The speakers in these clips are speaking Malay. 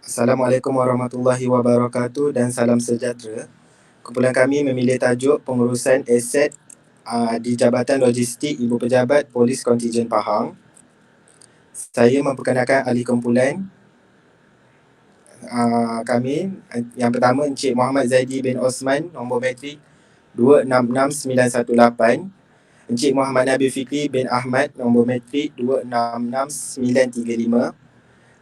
Assalamualaikum warahmatullahi wabarakatuh dan salam sejahtera. Kumpulan kami memilih tajuk pengurusan aset di Jabatan Logistik Ibu Pejabat Polis Kontijen Pahang. Saya memperkenalkan ahli kumpulan kami. Yang pertama, Encik Muhammad Zaidi bin Osman, nombor matrik 266918. Encik Muhammad Nabil Fikri bin Ahmad, nombor matrik 266935.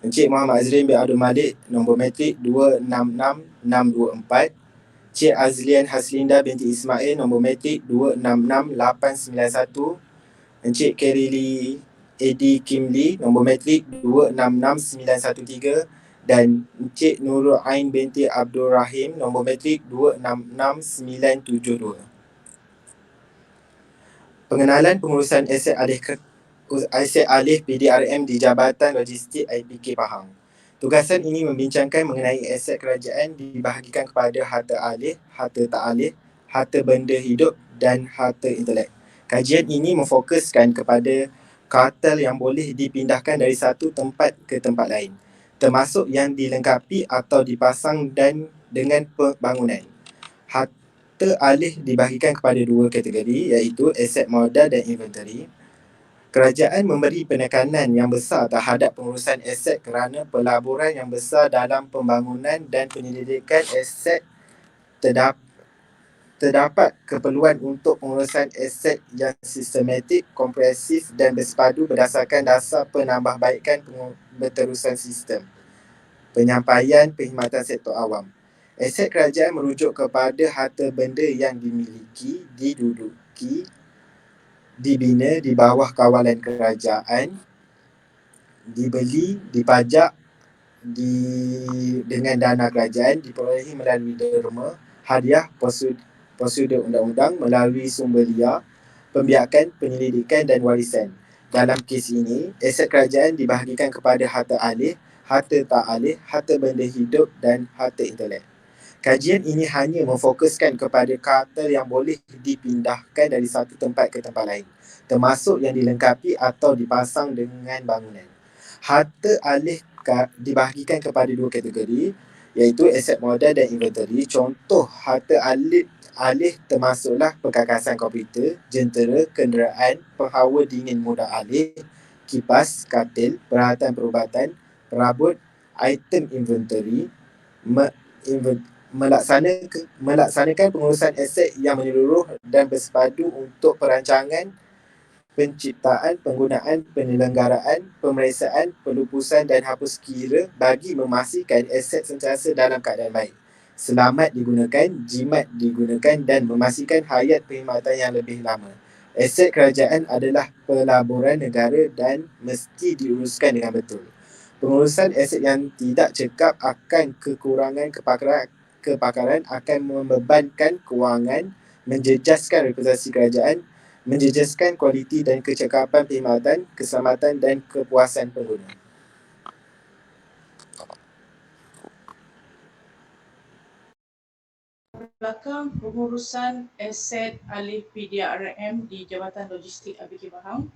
Encik Muhammad Azrin bin Abdul Malik, nombor matrik 266624. Encik Azlian Haslinda binti Ismail, nombor matrik 266891. Encik Kerili Edi Kimli, nombor matrik 266913. Dan Encik Nurul Ain binti Abdul Rahim, nombor matrik 266972. Pengenalan pengurusan aset alih PDRM di Jabatan Logistik IPK Pahang. Tugasan ini membincangkan mengenai aset kerajaan dibahagikan kepada harta alih, harta tak alih, harta benda hidup dan harta intelek. Kajian ini memfokuskan kepada kartel yang boleh dipindahkan dari satu tempat ke tempat lain, termasuk yang dilengkapi atau dipasang dan dengan pembangunan. Harta alih dibahagikan kepada dua kategori, iaitu aset modal dan inventory. Kerajaan memberi penekanan yang besar terhadap pengurusan aset kerana pelaburan yang besar dalam pembangunan dan penyelidikan aset. Terdapat keperluan untuk pengurusan aset yang sistematik, komprehensif dan bersepadu berdasarkan dasar penambahbaikan berterusan sistem penyampaian perkhidmatan sektor awam. Aset kerajaan merujuk kepada harta benda yang dimiliki, diduduki, dibina di bawah kawalan kerajaan, dibeli, dipajak dengan dana kerajaan, diperolehi melalui derma, hadiah, prosedur undang-undang, melalui sumber liar, pembiakan, penyelidikan dan warisan. Dalam kes ini, aset kerajaan dibahagikan kepada harta alih, harta tak alih, harta benda hidup dan harta intelek. Kajian ini hanya memfokuskan kepada kartel yang boleh dipindahkan dari satu tempat ke tempat lain, termasuk yang dilengkapi atau dipasang dengan bangunan. Harta alih dibahagikan kepada dua kategori, iaitu aset modal dan inventory. Contoh harta alih termasuklah perkakasan komputer, jentera, kenderaan, penghawa dingin mudah alih, kipas, katil, peralatan perubatan, perabot, item inventory. Melaksanakan pengurusan aset yang menyeluruh dan bersepadu untuk perancangan, penciptaan, penggunaan, penyelenggaraan, pemeriksaan, pelupusan dan hapus kira bagi memastikan aset sentiasa dalam keadaan baik, selamat digunakan, jimat digunakan dan memastikan hayat perkhidmatan yang lebih lama. Aset kerajaan adalah pelaburan negara dan mesti diuruskan dengan betul. Pengurusan aset yang tidak cekap akan kekurangan kepakaran akan membebankan kewangan, menjejaskan reputasi kerajaan, menjejaskan kualiti dan kecekapan perkhidmatan, keselamatan dan kepuasan pengguna. Belakang pengurusan aset alih PDRM di Jabatan Logistik IPK Pahang.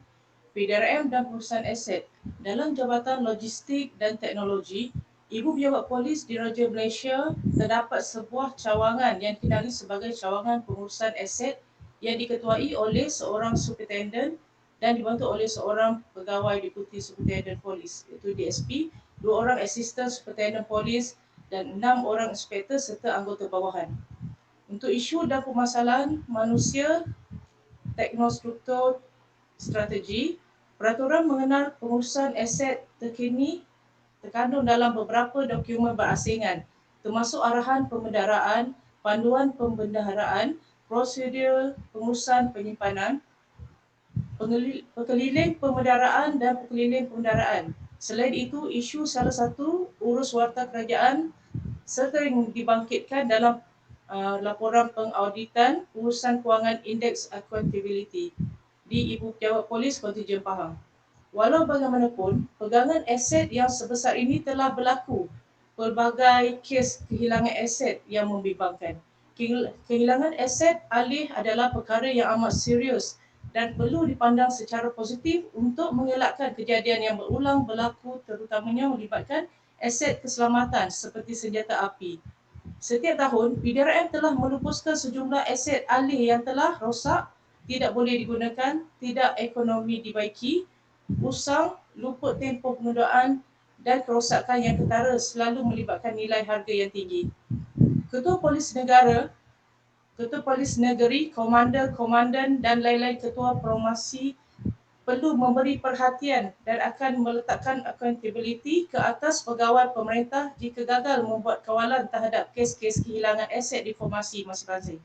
PDRM dan pengurusan aset dalam Jabatan Logistik dan Teknologi Ibu Pejabat Polis Diraja Malaysia, terdapat sebuah cawangan yang dikenali sebagai cawangan pengurusan aset yang diketuai oleh seorang superintendent dan dibantu oleh seorang pegawai deputi superintendent polis, iaitu DSP, 2 orang asisten superintendent polis dan 6 orang inspektor serta anggota bawahan. Untuk isu dan permasalahan manusia, teknostruktur, strategi, peraturan mengenal pengurusan aset terkini terkandung dalam beberapa dokumen berasingan, termasuk arahan pembendaharaan, panduan pembendaharaan, prosedur pengurusan penyimpanan, pekeliling pembendaharaan dan pekeliling pembendaharaan. Selain itu, isu salah satu urus warta kerajaan sering dibangkitkan dalam laporan pengauditan urusan kewangan Indeks Accountability di Ibu Pejabat Polis Kontijen Pahang. Walau bagaimanapun, pegangan aset yang sebesar ini telah berlaku pelbagai kes kehilangan aset yang membimbangkan. Kehilangan aset alih adalah perkara yang amat serius dan perlu dipandang secara positif untuk mengelakkan kejadian yang berulang berlaku, terutamanya melibatkan aset keselamatan seperti senjata api. Setiap tahun, PDRM telah melupuskan sejumlah aset alih yang telah rosak, tidak boleh digunakan, tidak ekonomi dibaiki, usang, luput tempoh penundaan dan kerosakan yang ketara selalu melibatkan nilai harga yang tinggi. Ketua Polis Negara, Ketua Polis Negeri, Komandan dan lain-lain ketua promosi perlu memberi perhatian dan akan meletakkan accountability ke atas pegawai pemerintah jika gagal membuat kawalan terhadap kes-kes kehilangan aset informasi masing-masing.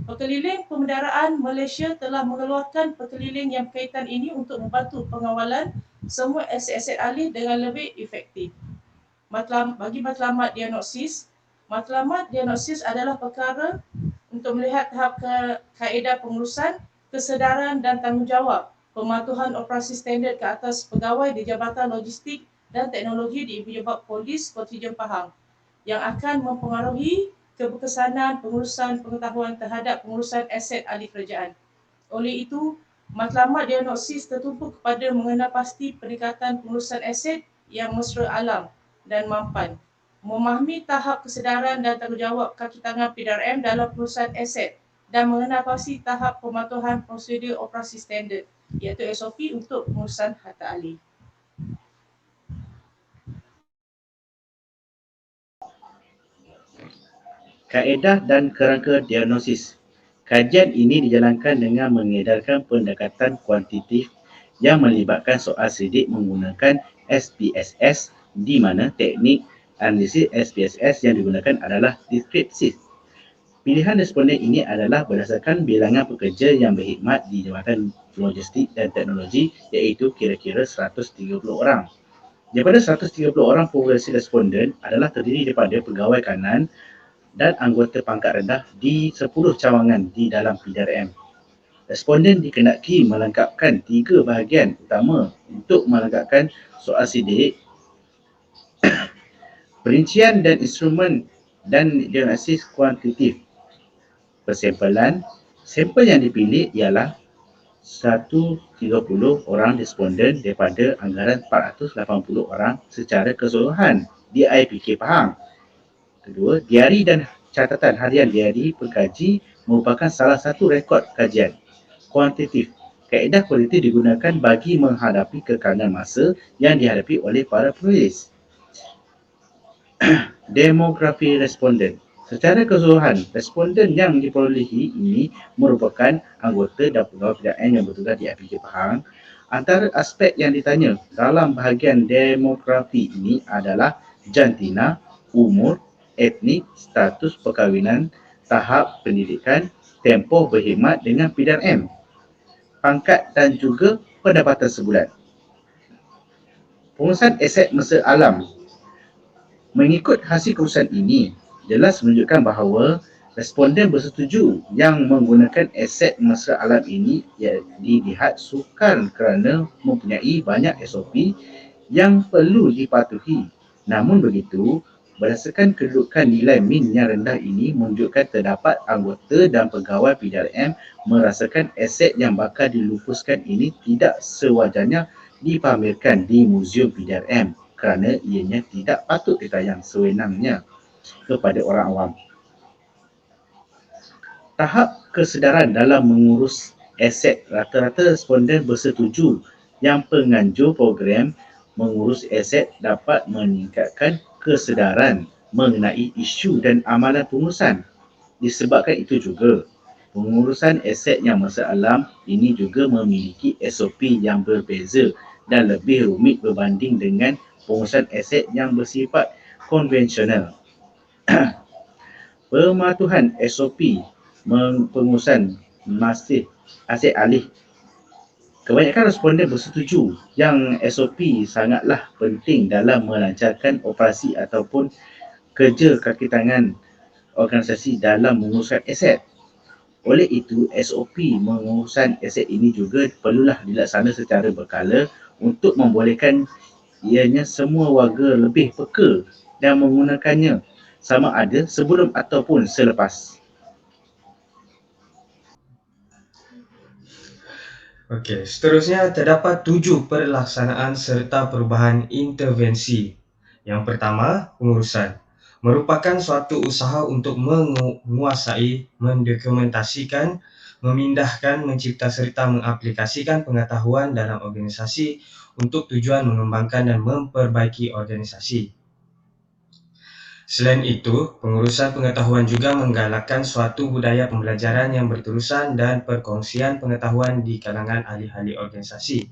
Pekeliling Pemendaraan Malaysia telah mengeluarkan pekeliling yang berkaitan ini untuk membantu pengawalan semua aset-aset alih dengan lebih efektif. Bagi matlamat diagnosis adalah perkara untuk melihat tahap kaedah pengurusan, kesedaran dan tanggungjawab pematuhan operasi standard ke atas pegawai di Jabatan Logistik dan Teknologi di Pejabat Polis Kontingen Pahang yang akan mempengaruhi keberkesanan pengurusan pengetahuan terhadap pengurusan aset ahli kerajaan. Oleh itu, matlamat diagnosis tertumpu kepada mengenal pasti pendekatan pengurusan aset yang mesra alam dan mampan, memahami tahap kesedaran dan tanggungjawab kaki tangan PDRM dalam pengurusan aset dan mengenal pasti tahap pematuhan prosedur operasi standard iaitu SOP untuk pengurusan harta ahli. Kaedah dan kerangka diagnosis. Kajian ini dijalankan dengan mengedarkan pendekatan kuantitatif yang melibatkan soal sidik menggunakan SPSS di mana teknik analisis SPSS yang digunakan adalah deskripsif. Pilihan responden ini adalah berdasarkan bilangan pekerja yang berkhidmat di Jabatan Logistik dan Teknologi iaitu kira-kira 130 orang. Daripada 130 orang, populasi responden adalah terdiri daripada pegawai kanan dan anggota pangkat rendah di 10 cawangan di dalam PDRM. Responden dikenaki melengkapkan 3 bahagian utama untuk melengkapkan soal sidik, perincian dan instrumen dan diagnosis kuantitatif. Persempelan, sampel yang dipilih ialah 130 orang responden daripada anggaran 480 orang secara keseluruhan di IPK Pahang. Kedua, diari dan catatan harian diari pengkaji merupakan salah satu rekod kajian kuantitatif. Kaedah kualitatif digunakan bagi menghadapi kekalangan masa yang dihadapi oleh para penulis. Demografi responden. Secara keseluruhan, responden yang diperolehi ini merupakan anggota dan pegawai PDRM yang bertugas di IPK Pahang. Antara aspek yang ditanya dalam bahagian demografi ini adalah jantina, umur, etnik, status perkahwinan, tahap pendidikan, tempoh berkhidmat dengan PDRM, pangkat dan juga pendapatan sebulan. Pengurusan aset mesra alam. Mengikut hasil pengurusan ini, jelas menunjukkan bahawa responden bersetuju yang menggunakan aset mesra alam ini dilihat sukar kerana mempunyai banyak SOP yang perlu dipatuhi. Namun begitu, berdasarkan kedudukan nilai min yang rendah ini menunjukkan terdapat anggota dan pegawai PDRM merasakan aset yang bakal dilupuskan ini tidak sewajarnya dipamerkan di Muzium PDRM kerana ianya tidak patut ditayang sewenangnya kepada orang awam. Tahap kesedaran dalam mengurus aset. Rata-rata responden bersetuju yang penganjur program mengurus aset dapat meningkatkan kesedaran mengenai isu dan amalan pengurusan. Disebabkan itu juga, pengurusan aset yang mesra alam ini juga memiliki SOP yang berbeza dan lebih rumit berbanding dengan pengurusan aset yang bersifat konvensional. Pematuhan SOP pengurusan masih aset alih. Kebanyakan responden bersetuju yang SOP sangatlah penting dalam melancarkan operasi ataupun kerja kaki tangan organisasi dalam menguruskan aset. Oleh itu, SOP mengurusan aset ini juga perlulah dilaksanakan secara berkala untuk membolehkan ianya semua warga lebih peka dan menggunakannya sama ada sebelum ataupun selepas. Okey, seterusnya terdapat 7 pelaksanaan serta perubahan intervensi. Yang pertama, pengurusan. Merupakan suatu usaha untuk menguasai, mendokumentasikan, memindahkan, mencipta serta mengaplikasikan pengetahuan dalam organisasi untuk tujuan mengembangkan dan memperbaiki organisasi. Selain itu, pengurusan pengetahuan juga menggalakkan suatu budaya pembelajaran yang berterusan dan perkongsian pengetahuan di kalangan ahli-ahli organisasi.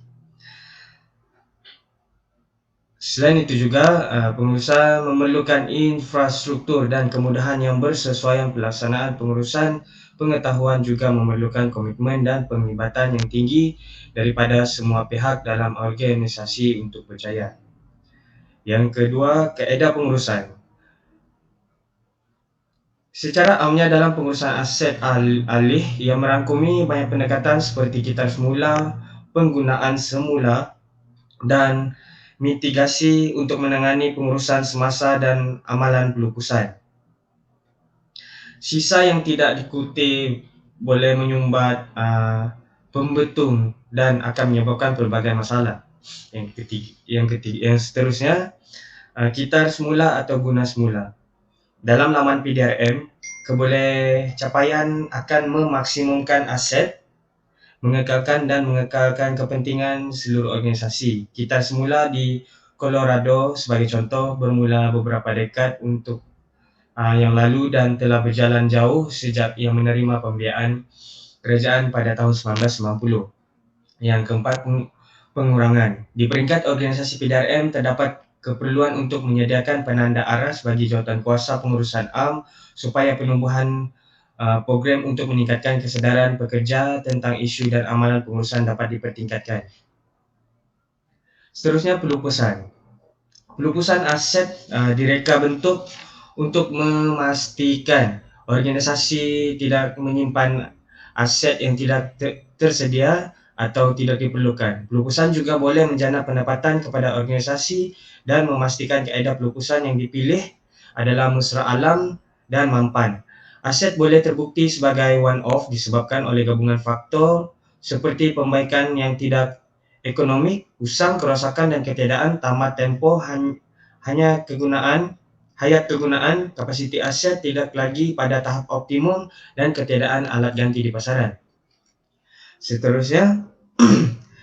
Selain itu juga, pengurusan memerlukan infrastruktur dan kemudahan yang bersesuaian. Pelaksanaan pengurusan pengetahuan juga memerlukan komitmen dan penglibatan yang tinggi daripada semua pihak dalam organisasi untuk berjaya. Yang kedua, kaedah pengurusan. Secara amnya dalam pengurusan aset alih, ia merangkumi banyak pendekatan seperti kitar semula, penggunaan semula, dan mitigasi untuk menangani pengurusan semasa dan amalan pelupusan. Sisa yang tidak diikuti boleh menyumbat pembetung dan akan menyebabkan pelbagai masalah. Yang seterusnya, kitar semula atau guna semula. Dalam laman PDRM, keboleh capaian akan memaksimumkan aset, mengekalkan dan mengekalkan kepentingan seluruh organisasi. Kitar semula di Colorado sebagai contoh bermula beberapa dekad untuk yang lalu dan telah berjalan jauh sejak ia menerima pembiayaan kerajaan pada tahun 1990. Yang keempat, pengurangan. Di peringkat organisasi PDRM terdapat keperluan untuk menyediakan penanda aras bagi jawatan kuasa pengurusan am supaya penumbuhan program untuk meningkatkan kesedaran pekerja tentang isu dan amalan pengurusan dapat dipertingkatkan. Seterusnya, pelupusan. Pelupusan aset direka bentuk untuk memastikan organisasi tidak menyimpan aset yang tidak tersedia atau tidak diperlukan. Pelupusan juga boleh menjana pendapatan kepada organisasi dan memastikan kaedah pelupusan yang dipilih adalah mesra alam dan mampan. Aset boleh terbukti sebagai one-off disebabkan oleh gabungan faktor seperti pembaikan yang tidak ekonomik, usang, kerosakan dan ketiadaan tamat tempoh hanya hayat kegunaan, kapasiti aset tidak lagi pada tahap optimum dan ketiadaan alat ganti di pasaran. Seterusnya,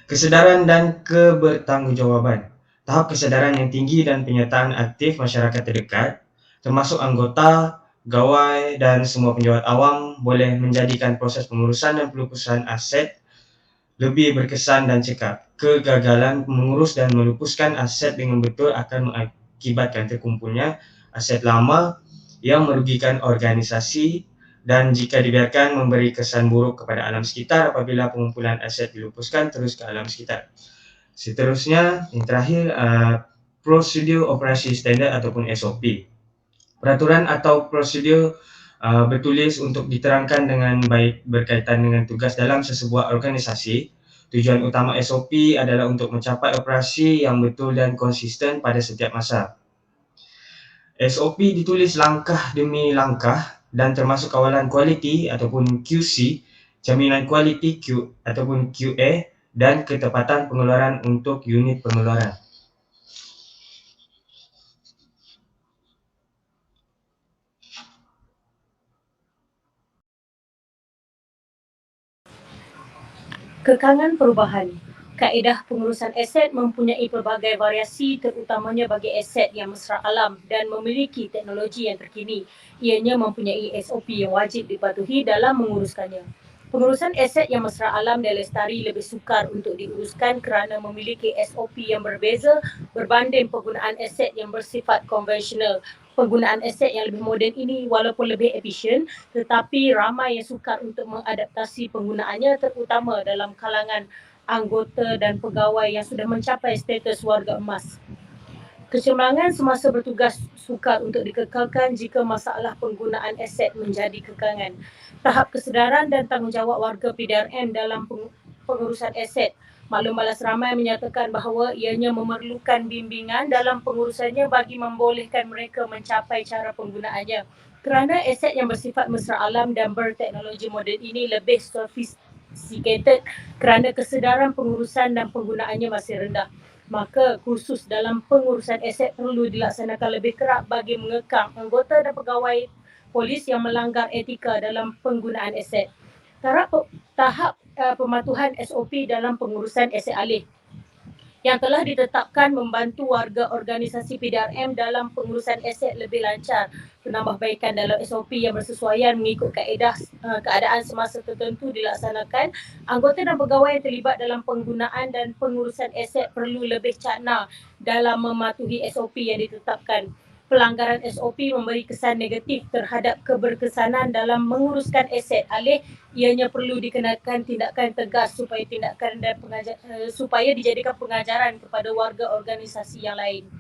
kesedaran dan kebertanggungjawaban. Tahap kesedaran yang tinggi dan penyertaan aktif masyarakat terdekat, termasuk anggota, gawai dan semua penjawat awam boleh menjadikan proses pengurusan dan pelupusan aset lebih berkesan dan cekap. Kegagalan mengurus dan melupuskan aset dengan betul akan mengakibatkan terkumpulnya aset lama yang merugikan organisasi dan jika dibiarkan memberi kesan buruk kepada alam sekitar apabila pengumpulan aset dilupuskan terus ke alam sekitar. Seterusnya, yang terakhir, prosedur operasi standard ataupun SOP. Peraturan atau prosedur bertulis untuk diterangkan dengan baik berkaitan dengan tugas dalam sesebuah organisasi. Tujuan utama SOP adalah untuk mencapai operasi yang betul dan konsisten pada setiap masa. SOP ditulis langkah demi langkah dan termasuk kawalan kualiti ataupun QC, jaminan kualiti ataupun QA dan ketepatan pengeluaran untuk unit pengeluaran. Kekangan perubahan. Kaedah pengurusan aset mempunyai pelbagai variasi terutamanya bagi aset yang mesra alam dan memiliki teknologi yang terkini. Ianya mempunyai SOP yang wajib dipatuhi dalam menguruskannya. Pengurusan aset yang mesra alam dan lestari lebih sukar untuk diuruskan kerana memiliki SOP yang berbeza berbanding penggunaan aset yang bersifat konvensional. Penggunaan aset yang lebih moden ini walaupun lebih efisien tetapi ramai yang sukar untuk mengadaptasi penggunaannya terutama dalam kalangan anggota dan pegawai yang sudah mencapai status warga emas. Kecemerlangan semasa bertugas sukar untuk dikekalkan jika masalah penggunaan aset menjadi kekangan. Tahap kesedaran dan tanggungjawab warga PDRM dalam pengurusan aset. Maklum balas ramai menyatakan bahawa ianya memerlukan bimbingan dalam pengurusannya bagi membolehkan mereka mencapai cara penggunaannya. Kerana aset yang bersifat mesra alam dan berteknologi moden ini lebih sophisticated kerana kesedaran pengurusan dan penggunaannya masih rendah. Maka kursus dalam pengurusan aset perlu dilaksanakan lebih kerap bagi mengekang anggota dan pegawai polis yang melanggar etika dalam penggunaan aset. Tahap pematuhan SOP dalam pengurusan aset alih yang telah ditetapkan membantu warga organisasi PDRM dalam pengurusan aset lebih lancar. Penambahbaikan dalam SOP yang bersesuaian mengikut kaedah keadaan semasa tertentu dilaksanakan. Anggota dan pegawai yang terlibat dalam penggunaan dan pengurusan aset perlu lebih cakna dalam mematuhi SOP yang ditetapkan. Pelanggaran SOP memberi kesan negatif terhadap keberkesanan dalam menguruskan aset alih. Ianya perlu dikenakan tindakan tegas supaya dijadikan pengajaran kepada warga organisasi yang lain.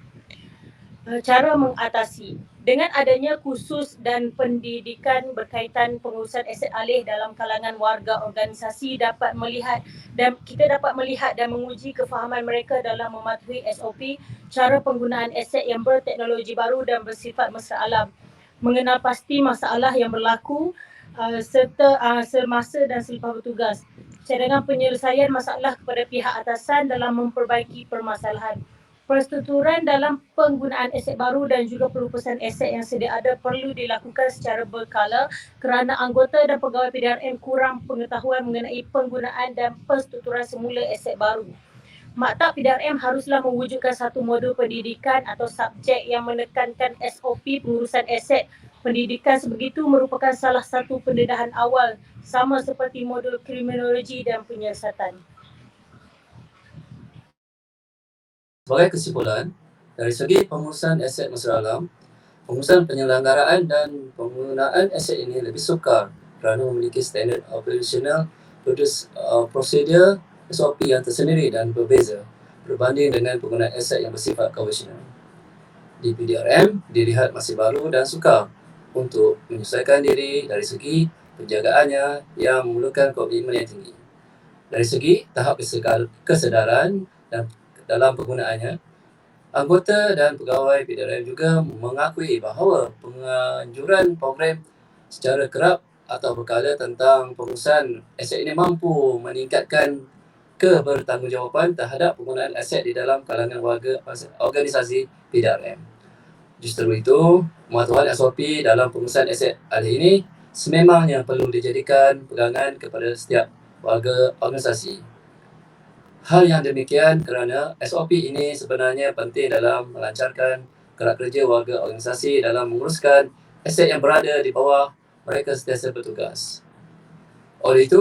Cara mengatasi. Dengan adanya kursus dan pendidikan berkaitan pengurusan aset alih dalam kalangan warga organisasi kita dapat melihat dan menguji kefahaman mereka dalam mematuhi SOP, cara penggunaan aset yang berteknologi baru dan bersifat mesra alam, mengenal pasti masalah yang berlaku serta semasa dan selepas bertugas. Cadangan penyelesaian masalah kepada pihak atasan dalam memperbaiki permasalahan. Perstrukturan dalam penggunaan aset baru dan juga pelupasan aset yang sedia ada perlu dilakukan secara berkala kerana anggota dan pegawai PDRM kurang pengetahuan mengenai penggunaan dan perstrukturan semula aset baru. Maktab PDRM haruslah mewujudkan satu modul pendidikan atau subjek yang menekankan SOP pengurusan aset. Pendidikan sebegitu merupakan salah satu pendedahan awal sama seperti modul kriminologi dan penyiasatan. Sebagai kesimpulan, dari segi pengurusan aset mesra alam, pengurusan penyelenggaraan dan penggunaan aset ini lebih sukar kerana memiliki standard operational prosedur SOP yang tersendiri dan berbeza berbanding dengan penggunaan aset yang bersifat konvensional. Di PDRM, dilihat masih baru dan sukar untuk menyesuaikan diri dari segi penjagaannya yang memerlukan komitmen yang tinggi. Dari segi tahap kesedaran dan dalam penggunaannya, anggota dan pegawai PDRM juga mengakui bahawa penganjuran program secara kerap atau berkala tentang pengurusan aset ini mampu meningkatkan kebertanggungjawaban terhadap penggunaan aset di dalam kalangan warga organisasi PDRM. Justru itu, pematuhan SOP dalam pengurusan aset alih ini sememangnya perlu dijadikan pegangan kepada setiap warga organisasi. Hal yang demikian kerana SOP ini sebenarnya penting dalam melancarkan gerak kerja warga organisasi dalam menguruskan aset yang berada di bawah mereka sentiasa bertugas. Oleh itu,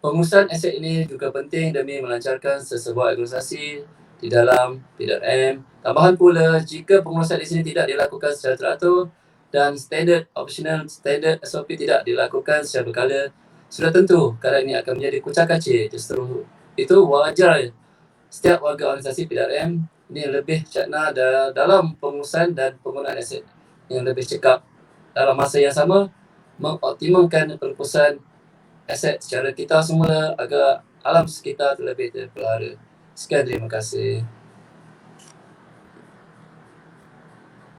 pengurusan aset ini juga penting demi melancarkan sesebuah organisasi di dalam PDRM. Tambahan pula, jika pengurusan di sini tidak dilakukan secara teratur dan standard SOP tidak dilakukan secara berkala, sudah tentu keadaan ini akan menjadi kucak-kacir. Justru itu wajar setiap warga organisasi PDRM ini lebih cakna dalam pengurusan dan penggunaan aset yang lebih cekap. Dalam masa yang sama, mengoptimumkan pelupasan aset secara kita semula agar alam sekitar terlebih terpelihara. Sekian, terima kasih.